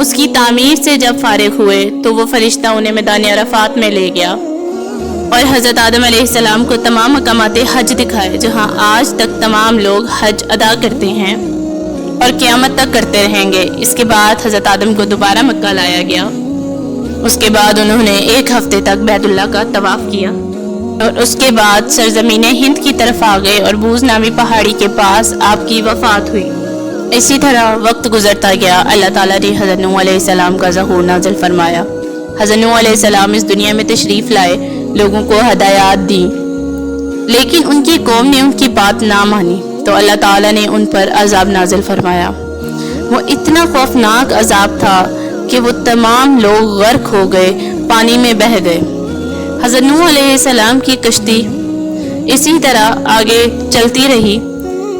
اس کی تعمیر سے جب فارغ ہوئے تو وہ فرشتہ انہیں میدان عرفات میں لے گیا اور حضرت آدم علیہ السلام کو تمام مقامات حج دکھائے جہاں آج تک تمام لوگ حج ادا کرتے ہیں اور قیامت تک کرتے رہیں گے۔ اس کے بعد حضرت آدم کو دوبارہ مکہ لایا گیا۔ اس کے بعد انہوں نے 1 ہفتے تک بیت اللہ کا طواف کیا اور اس کے بعد سرزمین ہند کی طرف آ گئے اور بوز نامی پہاڑی کے پاس آپ کی وفات ہوئی۔ اسی طرح وقت گزرتا گیا، اللہ تعالیٰ نے حضرت نوح علیہ السلام کا ظہور نازل فرمایا۔ حضرت نوح علیہ السلام اس دنیا میں تشریف لائے، لوگوں کو ہدایات دی، لیکن ان کی قوم نے ان کی بات نہ مانی تو اللہ تعالیٰ نے ان پر عذاب نازل فرمایا۔ وہ اتنا خوفناک عذاب تھا کہ وہ تمام لوگ غرق ہو گئے، پانی میں بہہ گئے۔ حضرت نوح علیہ السلام کی کشتی اسی طرح آگے چلتی رہی۔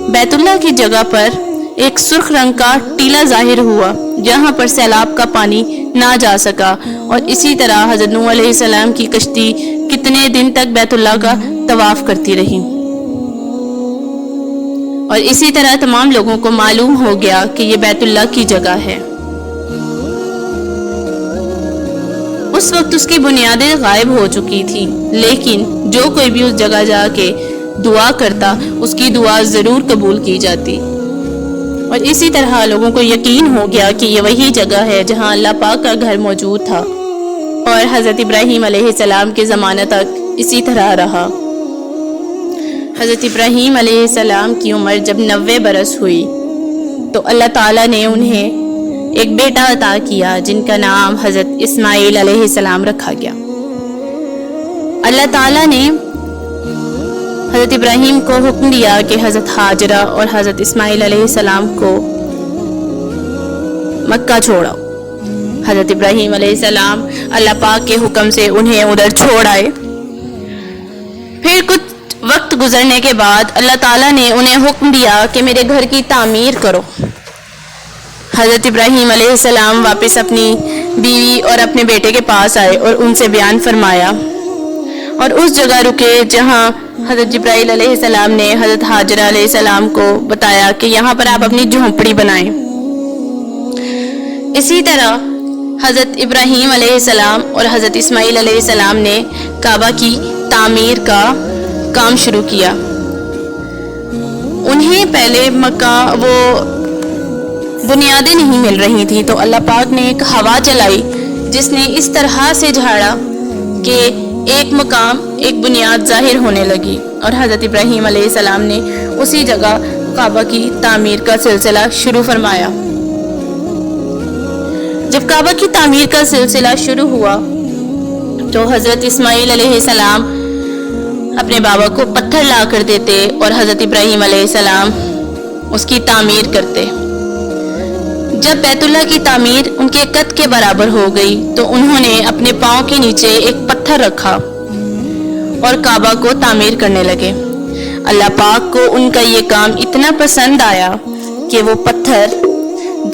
بیت اللہ کی جگہ پر ایک سرخ رنگ کا ٹیلا ظاہر ہوا جہاں پر سیلاب کا پانی نہ جا سکا، اور اسی طرح حضرت نوح علیہ السلام کی کشتی کتنے دن تک بیت اللہ کا طواف کرتی رہی، اور اسی طرح تمام لوگوں کو معلوم ہو گیا کہ یہ بیت اللہ کی جگہ ہے۔ اس وقت اس کی بنیادیں غائب ہو چکی تھی، لیکن جو کوئی بھی اس جگہ جا کے دعا کرتا اس کی دعا ضرور قبول کی جاتی، اور اسی طرح لوگوں کو یقین ہو گیا کہ یہ وہی جگہ ہے جہاں اللہ پاک کا گھر موجود تھا، اور حضرت ابراہیم علیہ السلام کے زمانے تک اسی طرح رہا۔ حضرت ابراہیم علیہ السلام کی عمر جب 90 برس ہوئی تو اللہ تعالیٰ نے انہیں ایک بیٹا عطا کیا جن کا نام حضرت اسماعیل علیہ السلام رکھا گیا۔ اللہ تعالیٰ نے حضرت ابراہیم کو حکم دیا کہ حضرت ہاجرہ اور حضرت اسماعیل علیہ السلام کو مکہ چھوڑاؤ۔ حضرت ابراہیم علیہ السلام اللہ پاک کے حکم سے انہیں ادھر چھوڑ آئے۔ پھر کچھ وقت گزرنے کے بعد اللہ تعالیٰ نے انہیں حکم دیا کہ میرے گھر کی تعمیر کرو۔ حضرت ابراہیم علیہ السلام واپس اپنی بیوی اور اپنے بیٹے کے پاس آئے اور ان سے بیان فرمایا، اور اس جگہ رکے جہاں حضرت جبرائیل علیہ السلام نے حضرت ہاجرہ علیہ السلام کو بتایا کہ یہاں پر آپ اپنی جھونپڑی بنائیں۔ اسی طرح حضرت ابراہیم علیہ السلام اور حضرت اسماعیل علیہ السلام نے کعبہ کی تعمیر کا کام شروع کیا۔ انہیں پہلے مکہ وہ بنیادیں نہیں مل رہی تھی تو اللہ پاک نے ایک ہوا چلائی جس نے اس طرح سے جھاڑا کہ ایک مقام ایک بنیاد ظاہر ہونے لگی، اور حضرت ابراہیم علیہ السلام نے اسی جگہ کعبہ کی تعمیر کا سلسلہ شروع فرمایا۔ جب کعبہ کی تعمیر کا سلسلہ شروع ہوا تو حضرت اسماعیل علیہ السلام اپنے بابا کو پتھر لا کر دیتے اور حضرت ابراہیم علیہ السلام اس کی تعمیر کرتے۔ جب بیت اللہ کی تعمیر ان کے قد کے برابر ہو گئی تو انہوں نے اپنے پاؤں کے نیچے ایک پتھر رکھا اور کعبہ کو تعمیر کرنے لگے۔ اللہ پاک کو ان کا یہ کام اتنا پسند آیا کہ وہ پتھر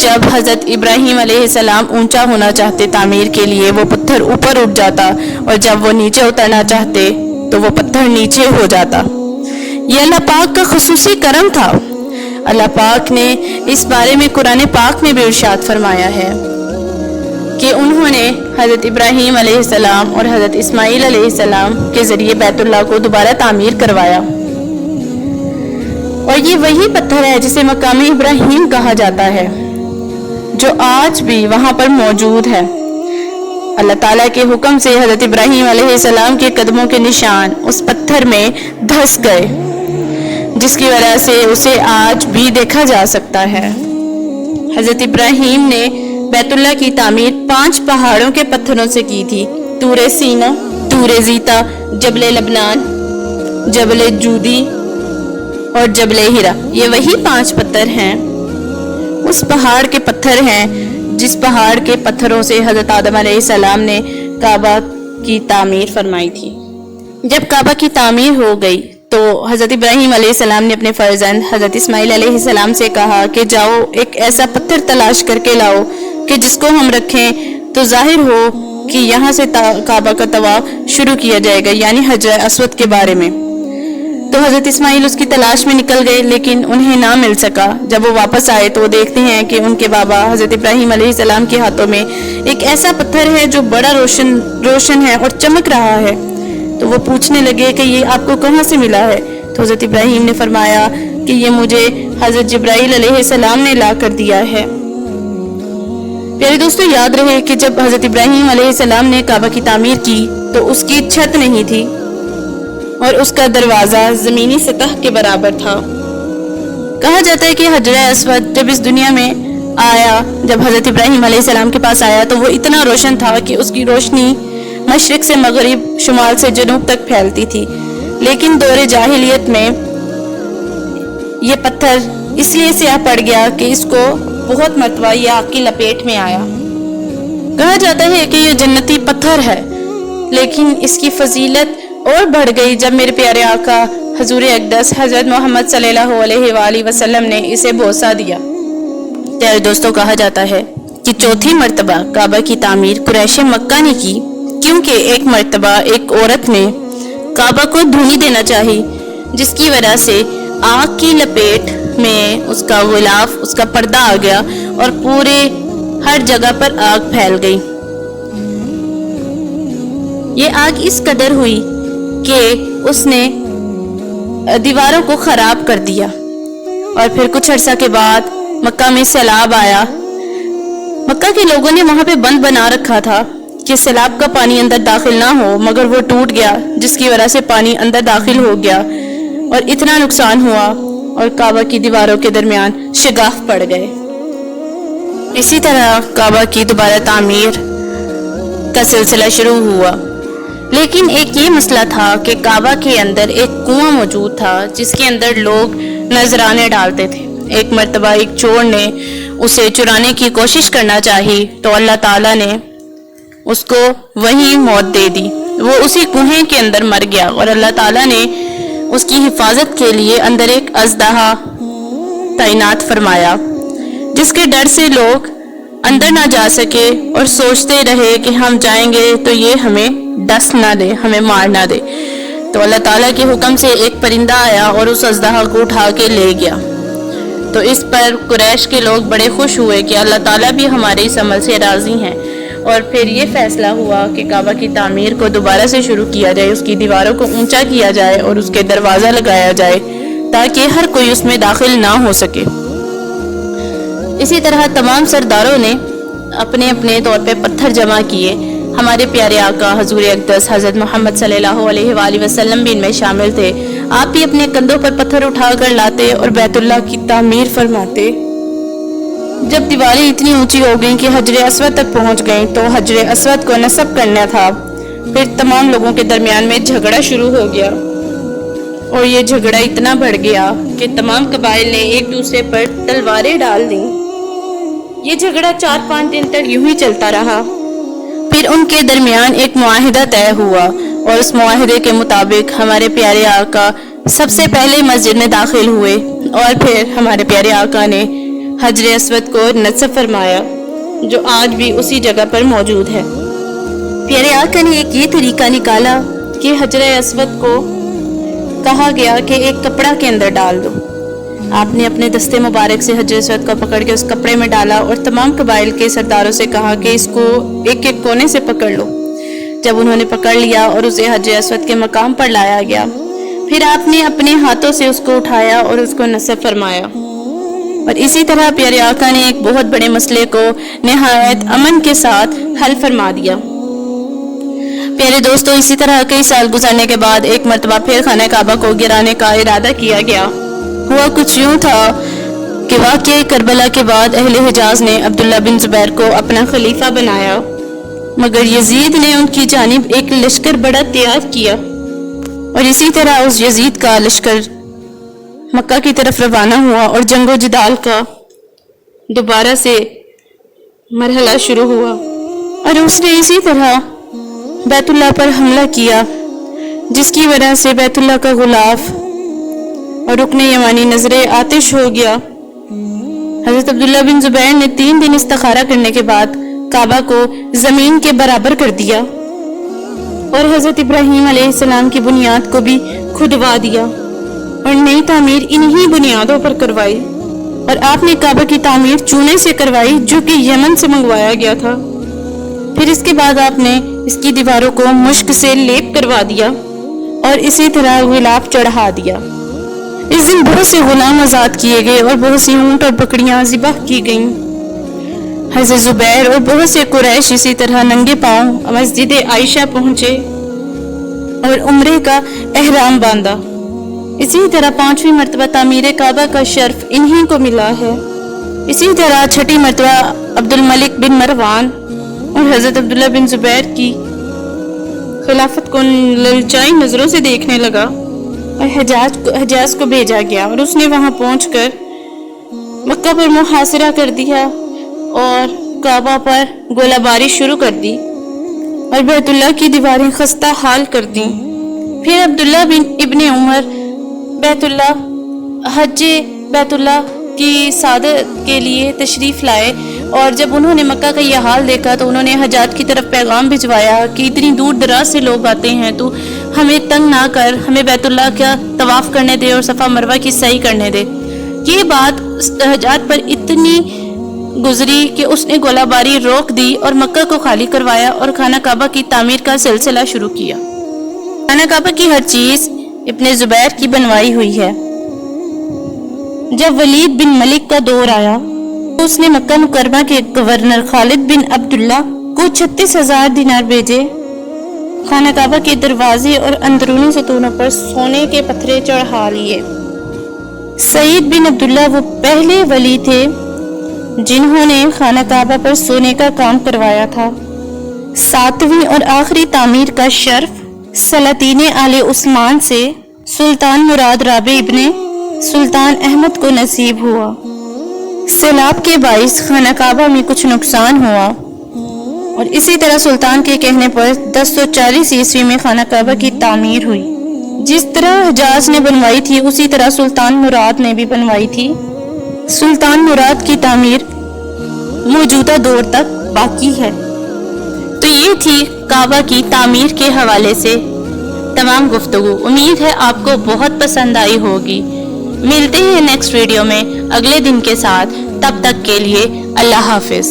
جب حضرت ابراہیم علیہ السلام اونچا ہونا چاہتے تعمیر کے لیے وہ پتھر اوپر اٹھ جاتا، اور جب وہ نیچے اترنا چاہتے تو وہ پتھر نیچے ہو جاتا۔ یہ اللہ پاک کا خصوصی کرم تھا۔ اللہ پاک نے اس بارے میں قرآن پاک میں بھی ارشاد فرمایا ہے کہ انہوں نے حضرت ابراہیم علیہ السلام اور حضرت اسماعیل علیہ السلام کے ذریعے بیت اللہ کو دوبارہ تعمیر کروایا، اور یہ وہی پتھر ہے جسے مقام ابراہیم کہا جاتا ہے جو آج بھی وہاں پر موجود ہے۔ اللہ تعالیٰ کے حکم سے حضرت ابراہیم علیہ السلام کے قدموں کے نشان اس پتھر میں دھس گئے، جس کی وجہ سے اسے آج بھی دیکھا جا سکتا ہے۔ حضرت ابراہیم نے بیت اللہ کی تعمیر 5 پہاڑوں کے پتھروں سے کی تھی: طور سینا، طور زیتا، جبل لبنان، جبل جودی اور جبل ہیرا۔ یہ وہی 5 پتھر ہیں، اس پہاڑ کے پتھر ہیں جس پہاڑ کے پتھروں سے حضرت آدم علیہ السلام نے کعبہ کی تعمیر فرمائی تھی۔ جب کعبہ کی تعمیر ہو گئی تو حضرت ابراہیم علیہ السلام نے اپنے فرزند حضرت اسماعیل علیہ السلام سے کہا کہ جاؤ ایک ایسا پتھر تلاش کر کے لاؤ کہ جس کو ہم رکھیں تو ظاہر ہو کہ یہاں سے کعبہ کا طواف شروع کیا جائے گا، یعنی حجر اسود کے بارے میں۔ تو تو حضرت اسماعیل اس کی تلاش میں نکل گئے لیکن انہیں نہ مل سکا۔ جب وہ واپس آئے تو وہ دیکھتے ہیں کہ ان کے بابا حضرت ابراہیم علیہ السلام کے ہاتھوں میں ایک ایسا پتھر ہے جو بڑا روشن ہے اور چمک رہا ہے۔ تو وہ پوچھنے لگے کہ یہ آپ کو کہاں سے ملا ہے؟ تو حضرت ابراہیم نے فرمایا کہ یہ مجھے حضرت جبرائیل علیہ السلام نے لا کر دیا ہے۔ پیارے دوستو، یاد رہے کہ جب حضرت ابراہیم علیہ السلام نے کعبہ کی تعمیر کی تو اس کی چھت نہیں تھی اور اس کا دروازہ زمینی سطح کے برابر تھا۔ کہا جاتا ہے کہ حجر اسود جب اس دنیا میں آیا، جب حضرت ابراہیم علیہ السلام کے پاس آیا تو وہ اتنا روشن تھا کہ اس کی روشنی مشرق سے مغرب، شمال سے جنوب تک پھیلتی تھی۔ لیکن دور جاہلیت میں یہ پتھر اس لیے سیاہ پڑ گیا کہ اس کو بہت مرتبہ یہ آگ کی لپیٹ میں آیا۔ کہا جاتا ہے کہ یہ جنتی پتھر ہے، لیکن اس کی فضیلت اور بڑھ گئی جب میرے پیارے آقا حضور اقدس حضرت محمد صلی اللہ علیہ وآلہ وسلم نے اسے بوسہ دیا۔ پیارے دوستوں، کہا جاتا ہے کہ چوتھی مرتبہ کعبہ کی تعمیر قریش مکہ نے کی، کیونکہ ایک مرتبہ ایک عورت نے کعبہ کو دھونی دینا چاہی، جس کی وجہ سے آگ کی لپیٹ میں اس کا غلاف، اس کا پردہ آ گیا اور پورے ہر جگہ پر آگ پھیل گئی۔ یہ آگ اس قدر ہوئی کہ اس نے دیواروں کو خراب کر دیا، اور پھر کچھ عرصہ کے بعد مکہ میں سیلاب آیا۔ مکہ کے لوگوں نے وہاں پہ بند بنا رکھا تھا کہ سیلاب کا پانی اندر داخل نہ ہو، مگر وہ ٹوٹ گیا، جس کی وجہ سے پانی اندر داخل ہو گیا اور اتنا نقصان ہوا اور کعبہ کی دیواروں کے درمیان شگاف پڑ گئے۔ اسی طرح کعبہ کی دوبارہ تعمیر کا سلسلہ شروع ہوا، لیکن ایک یہ مسئلہ تھا کہ کعبہ کے اندر ایک کنواں موجود تھا جس کے اندر لوگ نذرانے ڈالتے تھے۔ ایک مرتبہ ایک چور نے اسے چرانے کی کوشش کرنا چاہی تو اللہ تعالیٰ نے اس کو وہی موت دے دی، وہ اسی کنویں کے اندر مر گیا، اور اللہ تعالیٰ نے اس کی حفاظت کے لیے اندر ایک اژدہا تعینات فرمایا، جس کے ڈر سے لوگ اندر نہ جا سکے اور سوچتے رہے کہ ہم جائیں گے تو یہ ہمیں ڈس نہ دے، ہمیں مار نہ دے۔ تو اللہ تعالیٰ کے حکم سے ایک پرندہ آیا اور اس اژدہا کو اٹھا کے لے گیا۔ تو اس پر قریش کے لوگ بڑے خوش ہوئے کہ اللہ تعالیٰ بھی ہمارے اس عمل سے راضی ہیں، اور پھر یہ فیصلہ ہوا کہ کعبہ کی تعمیر کو دوبارہ سے شروع کیا جائے، اس کی دیواروں کو اونچا کیا جائے اور اس کے دروازہ لگایا جائے تاکہ ہر کوئی اس میں داخل نہ ہو سکے۔ اسی طرح تمام سرداروں نے اپنے اپنے طور پہ پتھر جمع کیے۔ ہمارے پیارے آقا حضور اقدس حضرت محمد صلی اللہ علیہ وآلہ وسلم بھی ان میں شامل تھے۔ آپ بھی اپنے کندھوں پر پتھر اٹھا کر لاتے اور بیت اللہ کی تعمیر فرماتے۔ جب دیواریں اتنی اونچی ہو گئیں کہ حجر اسود تک پہنچ گئیں تو حجر اسود کو نصب کرنا تھا۔ پھر تمام لوگوں کے درمیان میں جھگڑا شروع ہو گیا، اور یہ جھگڑا اتنا بڑھ گیا کہ تمام قبائل نے ایک دوسرے پر تلواریں ڈال دیں۔ یہ جھگڑا 4-5 دن تک یوں ہی چلتا رہا۔ پھر ان کے درمیان ایک معاہدہ طے ہوا، اور اس معاہدے کے مطابق ہمارے پیارے آقا سب سے پہلے مسجد میں داخل ہوئے، اور پھر ہمارے پیارے آقا نے حجر اسود کو نصب فرمایا، جو آج بھی اسی جگہ پر موجود ہے۔ پیارے آقا نے ایک یہ طریقہ نکالا کہ حجر اسود کو کہا گیا کہ ایک کپڑا کے اندر ڈال دو۔ آپ نے اپنے دستے مبارک سے حجر اسود کو پکڑ کے اس کپڑے میں ڈالا، اور تمام قبائل کے سرداروں سے کہا کہ اس کو ایک ایک کونے سے پکڑ لو۔ جب انہوں نے پکڑ لیا اور اسے حجر اسود کے مقام پر لایا گیا، پھر آپ نے اپنے ہاتھوں سے اس کو اٹھایا اور اس کو نصب فرمایا۔ اور اسی طرح پیارے آقا نے ایک بہت بڑے مسئلے کو نہایت امن کے ساتھ حل فرما دیا۔ پیارے دوستو، اسی طرح کئی سال گزرنے کے بعد ایک مرتبہ پھر خانہ کعبہ کو گرانے کا ارادہ کیا گیا۔ ہوا کچھ یوں تھا کہ واقعہ کربلا کے بعد اہل حجاز نے عبداللہ بن زبیر کو اپنا خلیفہ بنایا، مگر یزید نے ان کی جانب ایک لشکر بڑا تیار کیا، اور اسی طرح اس یزید کا لشکر مکہ کی طرف روانہ ہوا، اور جنگ و جدال کا دوبارہ سے مرحلہ شروع ہوا، اور اس نے اسی طرح بیت اللہ پر حملہ کیا، جس کی وجہ سے بیت اللہ کا غلاف اور رکن یمانی نظر آتش ہو گیا۔ حضرت عبداللہ بن زبیر نے 3 دن استخارہ کرنے کے بعد کعبہ کو زمین کے برابر کر دیا، اور حضرت ابراہیم علیہ السلام کی بنیاد کو بھی کھدوا دیا۔ اور نئی تعمیر انہی بنیادوں پر کروائی، اور آپ نے کعبہ کی تعمیر چونے سے کروائی جو کہ یمن سے منگوایا گیا تھا۔ پھر اس کے بعد آپ نے اس کی دیواروں کو مشک سے لیپ کروا دیا اور اسی طرح غلاف چڑھا دیا۔ اس دن بہت سے غلام آزاد کیے گئے اور بہت سی اونٹ اور بکریاں ذبح کی گئیں۔ حضرت زبیر اور بہت سے قریش اسی طرح ننگے پاؤں مسجد عائشہ پہنچے اور عمرے کا احرام باندھا۔ اسی طرح 5ویں مرتبہ تعمیر کعبہ کا شرف انہی کو ملا ہے۔ اسی طرح 6ٹھی مرتبہ عبد الملک بن مروان اور حضرت عبداللہ بن زبیر کی خلافت کو للچائی نظروں سے دیکھنے لگا اور حجاز کو بھیجا گیا، اور اس نے وہاں پہنچ کر مکہ پر محاصرہ کر دیا اور کعبہ پر گولہ باری شروع کر دی اور بیت اللہ کی دیواریں خستہ حال کر دیں۔ پھر عبداللہ بن ابن عمر حج بیت اللہ کی سعادت کے لیے تشریف لائے، اور جب انہوں نے مکہ کا یہ حال دیکھا تو انہوں نے حجاج کی طرف پیغام بھجوایا کہ اتنی دور دراز سے لوگ آتے ہیں، تو ہمیں تنگ نہ کر، ہمیں بیت اللہ کا طواف کرنے دے اور صفا مروہ کی سعی کرنے دے۔ یہ بات حجاج پر اتنی گزری کہ اس نے گولہ باری روک دی اور مکہ کو خالی کروایا اور خانہ کعبہ کی تعمیر کا سلسلہ شروع کیا۔ خانہ کعبہ کی ہر چیز ابن زبیر کی بنوائی ہوئی ہے۔ جب ولید بن ملک کا دور آیا تو اس نے مکہ مکرمہ کے گورنر خالد بن عبداللہ کو 36,000 دینار بھیجے۔ خانہ کعبہ کے دروازے اور اندرونی ستونوں پر سونے کے پتھرے چڑھا لیے۔ سعید بن عبداللہ وہ پہلے ولی تھے جنہوں نے خانہ کعبہ پر سونے کا کام کروایا تھا۔ 7ویں اور آخری تعمیر کا شرف سلاطین آل عثمان سے سلطان مراد رابع ابن سلطان احمد کو نصیب ہوا۔ سیلاب کے باعث خانہ کعبہ میں کچھ نقصان ہوا، اور اسی طرح سلطان کے کہنے پر 1040 عیسوی میں خانہ کعبہ کی تعمیر ہوئی۔ جس طرح حجاز نے بنوائی تھی اسی طرح سلطان مراد نے بھی بنوائی تھی۔ سلطان مراد کی تعمیر موجودہ دور تک باقی ہے۔ تو یہ تھی کعبہ کی تعمیر کے حوالے سے تمام گفتگو۔ امید ہے آپ کو بہت پسند آئی ہوگی۔ ملتے ہیں نیکسٹ ویڈیو میں اگلے دن کے ساتھ، تب تک کے لیے اللہ حافظ۔